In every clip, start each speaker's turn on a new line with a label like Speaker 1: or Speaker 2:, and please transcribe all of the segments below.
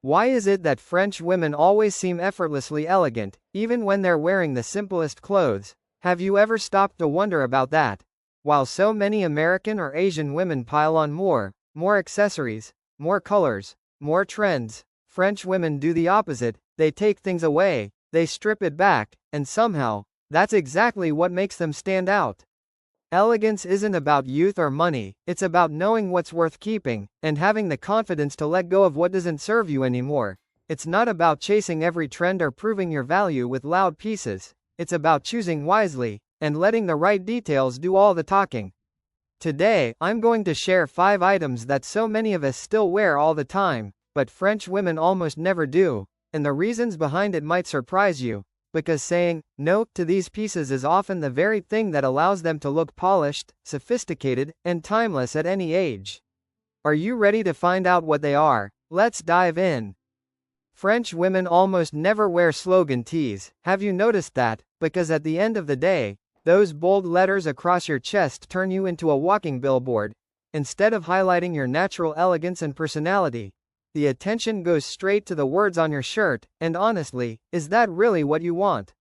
Speaker 1: Why is it that French women always seem effortlessly elegant, even when they're wearing the simplest clothes? Have you ever stopped to wonder about that? While so many American or Asian women pile on more accessories, more colors, more trends, French women do the opposite. They take things away, they strip it back, and somehow, that's exactly what makes them stand out. Elegance isn't about youth or money, it's about knowing what's worth keeping, and having the confidence to let go of what doesn't serve you anymore. It's not about chasing every trend or proving your value with loud pieces. It's about choosing wisely, and letting the right details do all the talking. Today, I'm going to share 5 items that so many of us still wear all the time, but French women almost never do, and the reasons behind it might surprise you. Because saying no to these pieces is often the very thing that allows them to look polished, sophisticated, and timeless at any age. Are you ready to find out what they are? Let's dive in. French women almost never wear slogan tees. Have you noticed that? Because at the end of the day, those bold letters across your chest turn you into a walking billboard. Instead of highlighting your natural elegance and personality, the attention goes straight to the words on your shirt, and honestly, is that really what you want?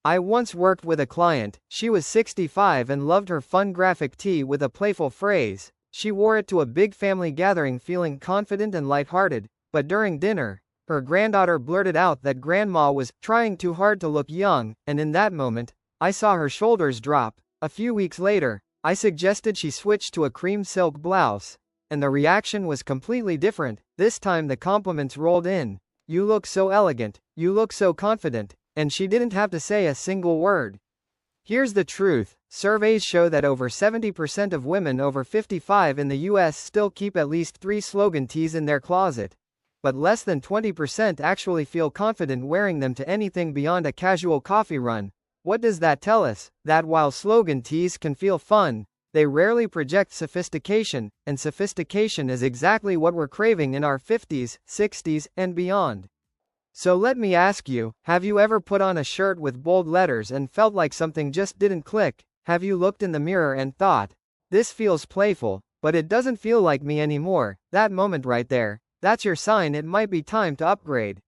Speaker 1: I once worked with a client. She was 65 and loved her fun graphic tee with a playful phrase. She wore it to a big family gathering feeling confident and lighthearted, but during dinner, her granddaughter blurted out that grandma was trying too hard to look young, and in that moment, I saw her shoulders drop. A few weeks later, I suggested she switch to a cream silk blouse, and the reaction was completely different. This time the compliments rolled in. You look so elegant, you look so confident, and she didn't have to say a single word. Here's the truth. Surveys show that over 70% of women over 55 in the US still keep at least 3 slogan tees in their closet. But less than 20% actually feel confident wearing them to anything beyond a casual coffee run. What does that tell us? That while slogan tees can feel fun, they rarely project sophistication, and sophistication is exactly what we're craving in our 50s, 60s, and beyond. So let me ask you, have you ever put on a shirt with bold letters and felt like something just didn't click? Have you looked in the mirror and thought, this feels playful, but it doesn't feel like me anymore? That moment right there, that's your sign it might be time to upgrade.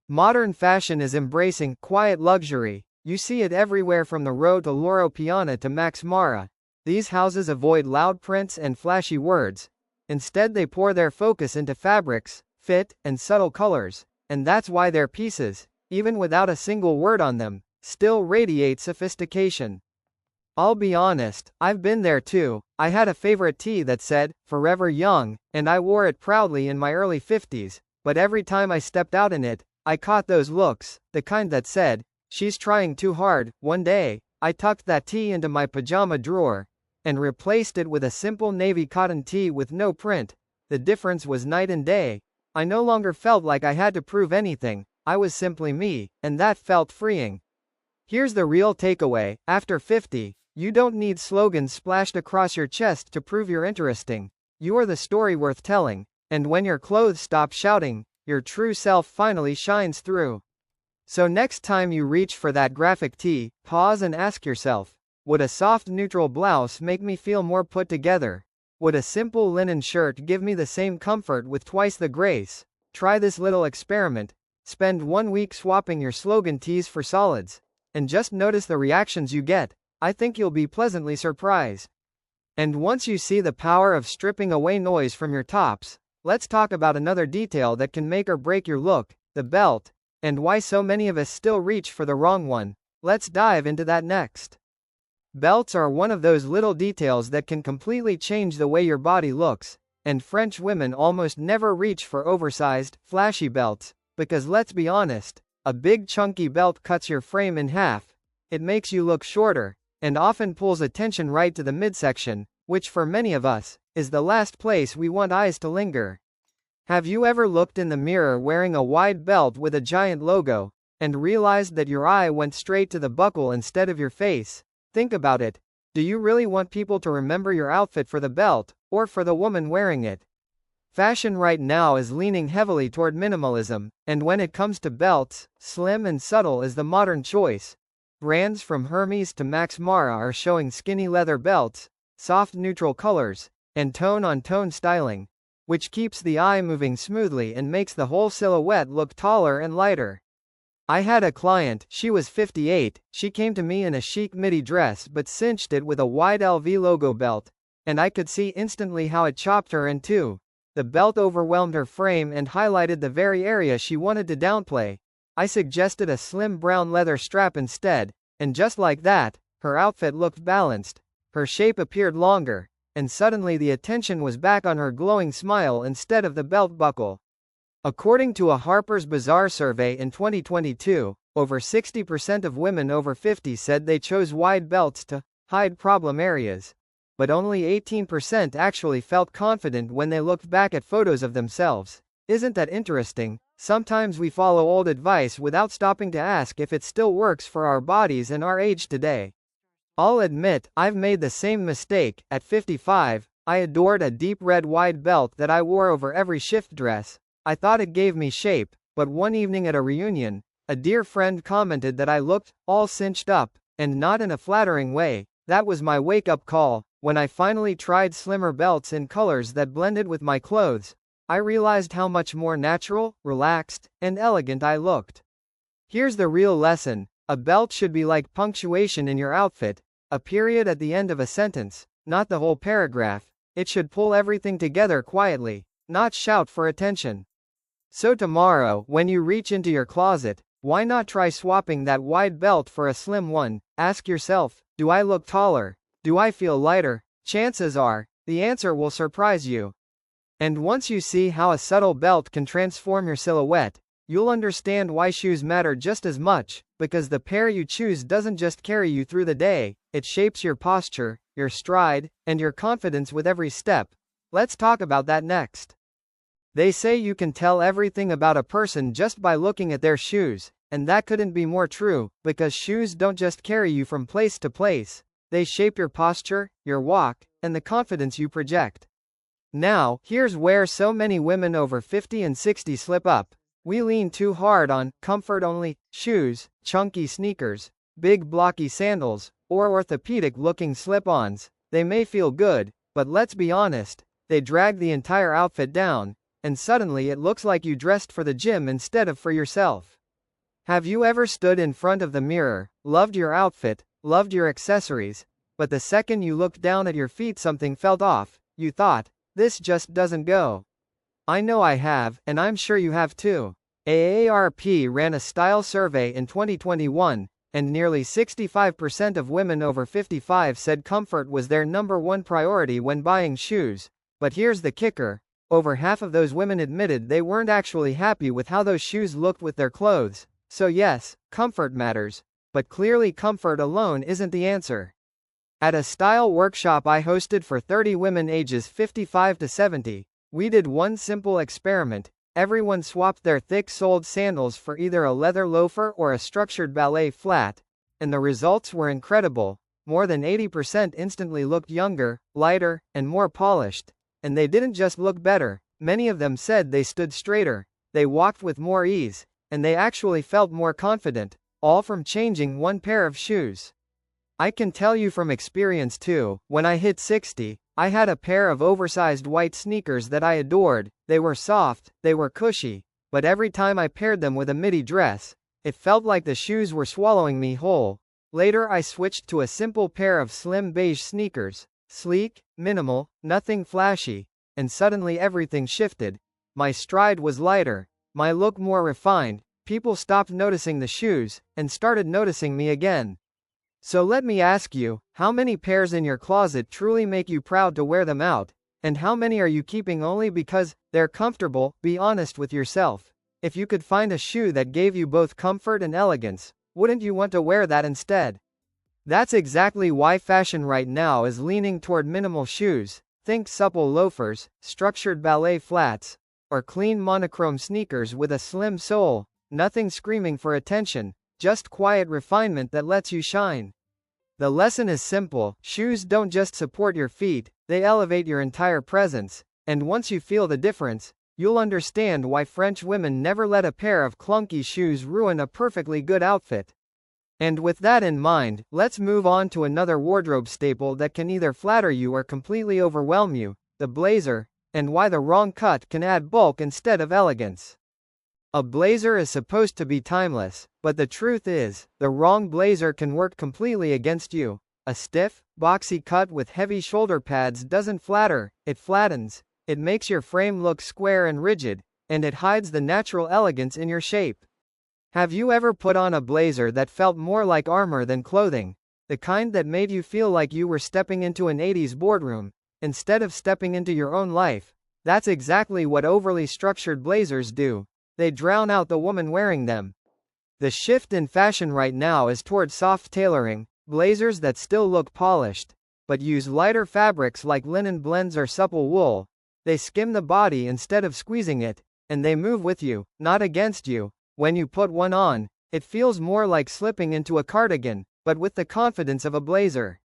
Speaker 1: Modern fashion is embracing quiet luxury. You see it everywhere from the Row to Loro Piana to Max Mara. These houses avoid loud prints and flashy words. Instead they pour their focus into fabrics, fit, and subtle colors, and that's why their pieces, even without a single word on them, still radiate sophistication. I'll be honest, I've been there too. I had a favorite tee that said, "Forever Young," and I wore it proudly in my early 50s, but every time I stepped out in it, I caught those looks, the kind that said, "She's trying too hard." One day, I tucked that tee into my pajama drawer, and replaced it with a simple navy cotton tee with no print. The difference was night and day. I no longer felt like I had to prove anything. I was simply me, and that felt freeing. Here's the real takeaway. After 50, you don't need slogans splashed across your chest to prove you're interesting. You're the story worth telling, and when your clothes stop shouting, your true self finally shines through. So next time you reach for that graphic tee, pause and ask yourself, would a soft neutral blouse make me feel more put together? Would a simple linen shirt give me the same comfort with twice the grace? Try this little experiment. Spend 1 week swapping your slogan tees for solids, and just notice the reactions you get. I think you'll be pleasantly surprised. And once you see the power of stripping away noise from your tops, let's talk about another detail that can make or break your look, the belt, and why so many of us still reach for the wrong one. Let's dive into that next. Belts are one of those little details that can completely change the way your body looks, and French women almost never reach for oversized, flashy belts, because let's be honest, a big chunky belt cuts your frame in half. It makes you look shorter, and often pulls attention right to the midsection, which for many of us, is the last place we want eyes to linger. Have you ever looked in the mirror wearing a wide belt with a giant logo, and realized that your eye went straight to the buckle instead of your face? Think about it. Do you really want people to remember your outfit for the belt, or for the woman wearing it? Fashion right now is leaning heavily toward minimalism, and when it comes to belts, slim and subtle is the modern choice. Brands from Hermes to Max Mara are showing skinny leather belts, soft neutral colors, and tone-on-tone styling, which keeps the eye moving smoothly and makes the whole silhouette look taller and lighter. I had a client, she was 58, she came to me in a chic midi dress but cinched it with a wide LV logo belt, and I could see instantly how it chopped her in two. The belt overwhelmed her frame and highlighted the very area she wanted to downplay. I suggested a slim brown leather strap instead, and just like that, her outfit looked balanced, her shape appeared longer, and suddenly the attention was back on her glowing smile instead of the belt buckle. According to a Harper's Bazaar survey in 2022, over 60% of women over 50 said they chose wide belts to hide problem areas. But only 18% actually felt confident when they looked back at photos of themselves. Isn't that interesting? Sometimes we follow old advice without stopping to ask if it still works for our bodies and our age today. I'll admit, I've made the same mistake. At 55, I adored a deep red wide belt that I wore over every shift dress. I thought it gave me shape, but one evening at a reunion, a dear friend commented that I looked all cinched up, and not in a flattering way. That was my wake-up call. When I finally tried slimmer belts in colors that blended with my clothes, I realized how much more natural, relaxed, and elegant I looked. Here's the real lesson. A belt should be like punctuation in your outfit, a period at the end of a sentence, not the whole paragraph. It should pull everything together quietly, not shout for attention. So tomorrow, when you reach into your closet, why not try swapping that wide belt for a slim one? Ask yourself, do I look taller? Do I feel lighter? Chances are, the answer will surprise you. And once you see how a subtle belt can transform your silhouette, you'll understand why shoes matter just as much, because the pair you choose doesn't just carry you through the day, it shapes your posture, your stride, and your confidence with every step. Let's talk about that next. They say you can tell everything about a person just by looking at their shoes, and that couldn't be more true, because shoes don't just carry you from place to place, they shape your posture, your walk, and the confidence you project. Now, here's where so many women over 50 and 60 slip up. We lean too hard on comfort-only shoes, chunky sneakers, big blocky sandals, or orthopedic-looking slip-ons. They may feel good, but let's be honest, they drag the entire outfit down, and suddenly it looks like you dressed for the gym instead of for yourself. Have you ever stood in front of the mirror, loved your outfit, loved your accessories, but the second you looked down at your feet something felt off? You thought, this just doesn't go. I know I have, and I'm sure you have too. AARP ran a style survey in 2021, and nearly 65% of women over 55 said comfort was their number one priority when buying shoes. But here's the kicker. Over half of those women admitted they weren't actually happy with how those shoes looked with their clothes. So yes, comfort matters. But clearly comfort alone isn't the answer. At a style workshop I hosted for 30 women ages 55 to 70, we did one simple experiment. Everyone swapped their thick-soled sandals for either a leather loafer or a structured ballet flat, and the results were incredible. More than 80% instantly looked younger, lighter, and more polished. And they didn't just look better, many of them said they stood straighter, they walked with more ease, and they actually felt more confident, all from changing one pair of shoes. I can tell you from experience too, when I hit 60, I had a pair of oversized white sneakers that I adored. They were soft, they were cushy, but every time I paired them with a midi dress, it felt like the shoes were swallowing me whole. Later I switched to a simple pair of slim beige sneakers, sleek, minimal, nothing flashy, and suddenly everything shifted. My stride was lighter, my look more refined, people stopped noticing the shoes, and started noticing me again. So let me ask you, how many pairs in your closet truly make you proud to wear them out? And how many are you keeping only because they're comfortable? Be honest with yourself. If you could find a shoe that gave you both comfort and elegance, wouldn't you want to wear that instead? That's exactly why fashion right now is leaning toward minimal shoes. Think supple loafers, structured ballet flats, or clean monochrome sneakers with a slim sole. Nothing screaming for attention, just quiet refinement that lets you shine. The lesson is simple. Shoes don't just support your feet, they elevate your entire presence. And once you feel the difference, you'll understand why French women never let a pair of clunky shoes ruin a perfectly good outfit. And with that in mind, let's move on to another wardrobe staple that can either flatter you or completely overwhelm you, the blazer. and why the wrong cut can add bulk instead of elegance. A blazer is supposed to be timeless, but the truth is, the wrong blazer can work completely against you. A stiff, boxy cut with heavy shoulder pads doesn't flatter, it flattens. It makes your frame look square and rigid, and it hides the natural elegance in your shape. Have you ever put on a blazer that felt more like armor than clothing? The kind that made you feel like you were stepping into an 80s boardroom, instead of stepping into your own life? That's exactly what overly structured blazers do. They drown out the woman wearing them. The shift in fashion right now is toward soft tailoring, blazers that still look polished, but use lighter fabrics like linen blends or supple wool. They skim the body instead of squeezing it, and they move with you, not against you. When you put one on, it feels more like slipping into a cardigan, but with the confidence of a blazer.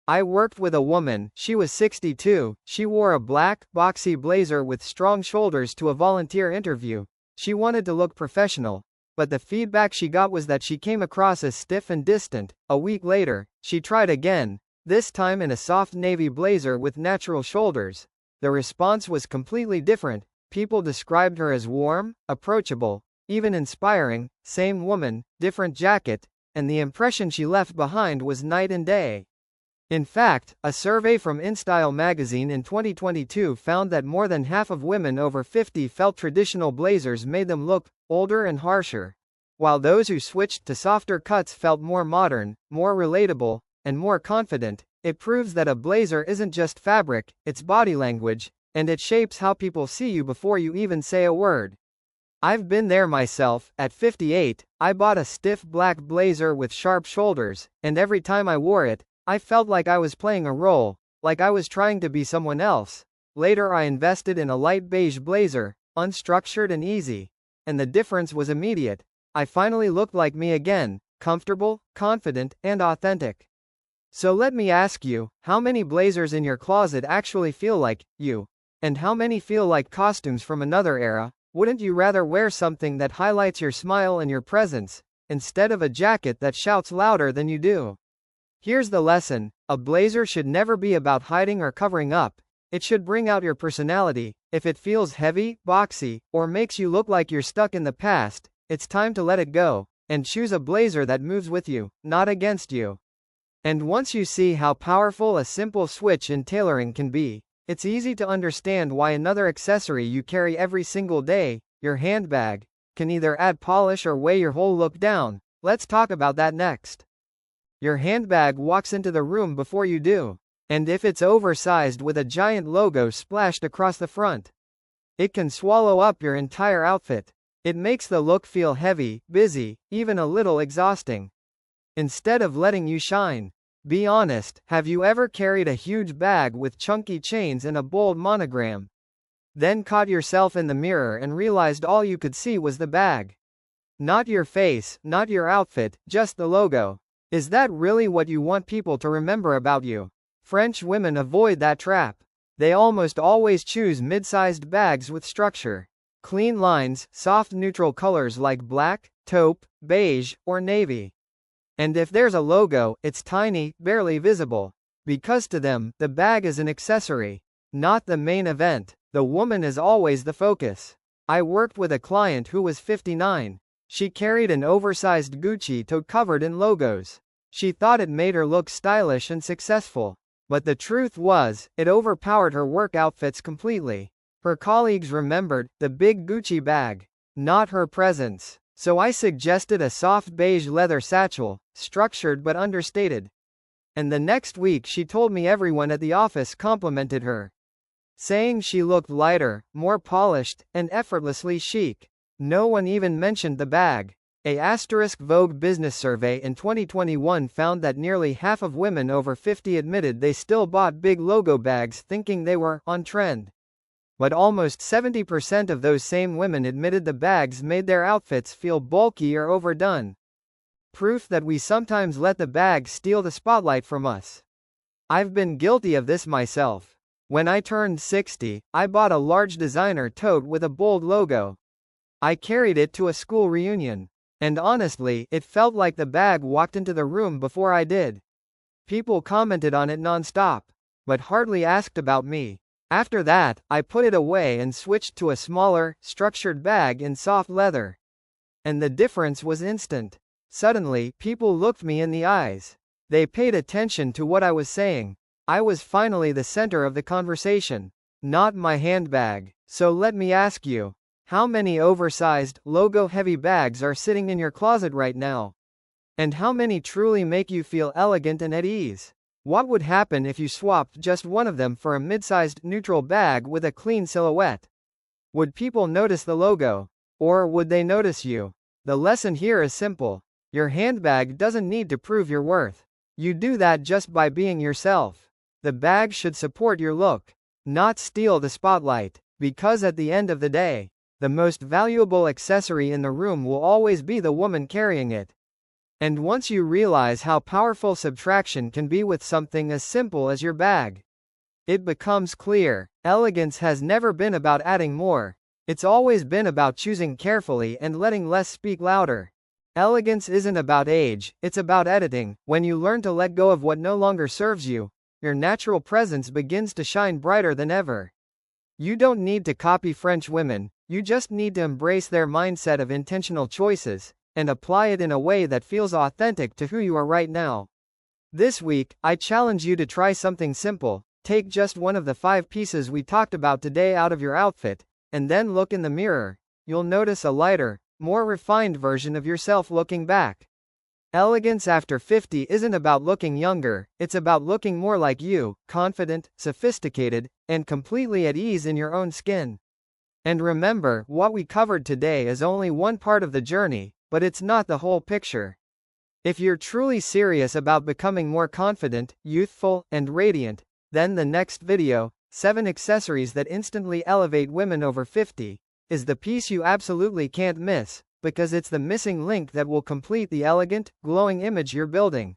Speaker 1: I worked with a woman, she was 62, she wore a black, boxy blazer with strong shoulders to a volunteer interview. She wanted to look professional, but the feedback she got was that she came across as stiff and distant. A week later, she tried again, this time in a soft navy blazer with natural shoulders. The response was completely different. People described her as warm, approachable, even inspiring. Same woman, different jacket, and the impression she left behind was night and day. In fact, a survey from InStyle magazine in 2022 found that more than half of women over 50 felt traditional blazers made them look older and harsher, while those who switched to softer cuts felt more modern, more relatable, and more confident. It proves that a blazer isn't just fabric, it's body language, and it shapes how people see you before you even say a word. I've been there myself. At 58, I bought a stiff black blazer with sharp shoulders, and every time I wore it, I felt like I was playing a role, like I was trying to be someone else. Later I invested in a light beige blazer, unstructured and easy, and the difference was immediate. I finally looked like me again, comfortable, confident, and authentic. So let me ask you, how many blazers in your closet actually feel like you? And how many feel like costumes from another era? Wouldn't you rather wear something that highlights your smile and your presence, instead of a jacket that shouts louder than you do? Here's the lesson: a blazer should never be about hiding or covering up. It should bring out your personality. If it feels heavy, boxy, or makes you look like you're stuck in the past, it's time to let it go, and choose a blazer that moves with you, not against you. And once you see how powerful a simple switch in tailoring can be, it's easy to understand why another accessory you carry every single day, your handbag, can either add polish or weigh your whole look down. Let's talk about that next. Your handbag walks into the room before you do. And if it's oversized with a giant logo splashed across the front, it can swallow up your entire outfit. It makes the look feel heavy, busy, even a little exhausting, instead of letting you shine. Be honest, have you ever carried a huge bag with chunky chains and a bold monogram? Then caught yourself in the mirror and realized all you could see was the bag? Not your face, not your outfit, just the logo. Is that really what you want people to remember about you? French women avoid that trap. They almost always choose mid-sized bags with structure. Clean lines, soft neutral colors like black, taupe, beige, or navy. And if there's a logo, it's tiny, barely visible. Because to them, the bag is an accessory, not the main event. The woman is always the focus. I worked with a client who was 59. She carried an oversized Gucci tote covered in logos. She thought it made her look stylish and successful. But the truth was, it overpowered her work outfits completely. Her colleagues remembered the big Gucci bag, not her presence. So I suggested a soft beige leather satchel, structured but understated. And the next week she told me everyone at the office complimented her, saying she looked lighter, more polished, and effortlessly chic. No one even mentioned the bag. Vogue business survey in 2021 found that nearly half of women over 50 admitted they still bought big logo bags thinking they were on trend. But almost 70% of those same women admitted the bags made their outfits feel bulky or overdone. Proof that we sometimes let the bag steal the spotlight from us. I've been guilty of this myself. When I turned 60, I bought a large designer tote with a bold logo. I carried it to a school reunion. And honestly, it felt like the bag walked into the room before I did. People commented on it non-stop, but hardly asked about me. After that, I put it away and switched to a smaller, structured bag in soft leather. And the difference was instant. Suddenly, people looked me in the eyes. They paid attention to what I was saying. I was finally the center of the conversation, not my handbag. So let me ask you, how many oversized, logo-heavy bags are sitting in your closet right now? And how many truly make you feel elegant and at ease? What would happen if you swapped just one of them for a mid-sized, neutral bag with a clean silhouette? Would people notice the logo? Or would they notice you? The lesson here is simple. Your handbag doesn't need to prove your worth. You do that just by being yourself. The bag should support your look, not steal the spotlight, because at the end of the day, the most valuable accessory in the room will always be the woman carrying it. And once you realize how powerful subtraction can be with something as simple as your bag, it becomes clear. Elegance has never been about adding more. It's always been about choosing carefully and letting less speak louder. Elegance isn't about age, it's about editing. When you learn to let go of what no longer serves you, your natural presence begins to shine brighter than ever. You don't need to copy French women, you just need to embrace their mindset of intentional choices, and apply it in a way that feels authentic to who you are right now. This week, I challenge you to try something simple. Take just one of the 5 pieces we talked about today out of your outfit, and then look in the mirror. You'll notice a lighter, more refined version of yourself looking back. Elegance after 50 isn't about looking younger, it's about looking more like you, confident, sophisticated, and completely at ease in your own skin. And remember, what we covered today is only one part of the journey, but it's not the whole picture. If you're truly serious about becoming more confident, youthful, and radiant, then the next video, 7 accessories that instantly elevate women over 50, is the piece you absolutely can't miss, because it's the missing link that will complete the elegant, glowing image you're building.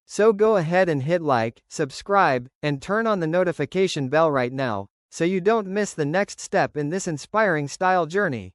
Speaker 1: So go ahead and hit like, subscribe, and turn on the notification bell right now, so you don't miss the next step in this inspiring style journey.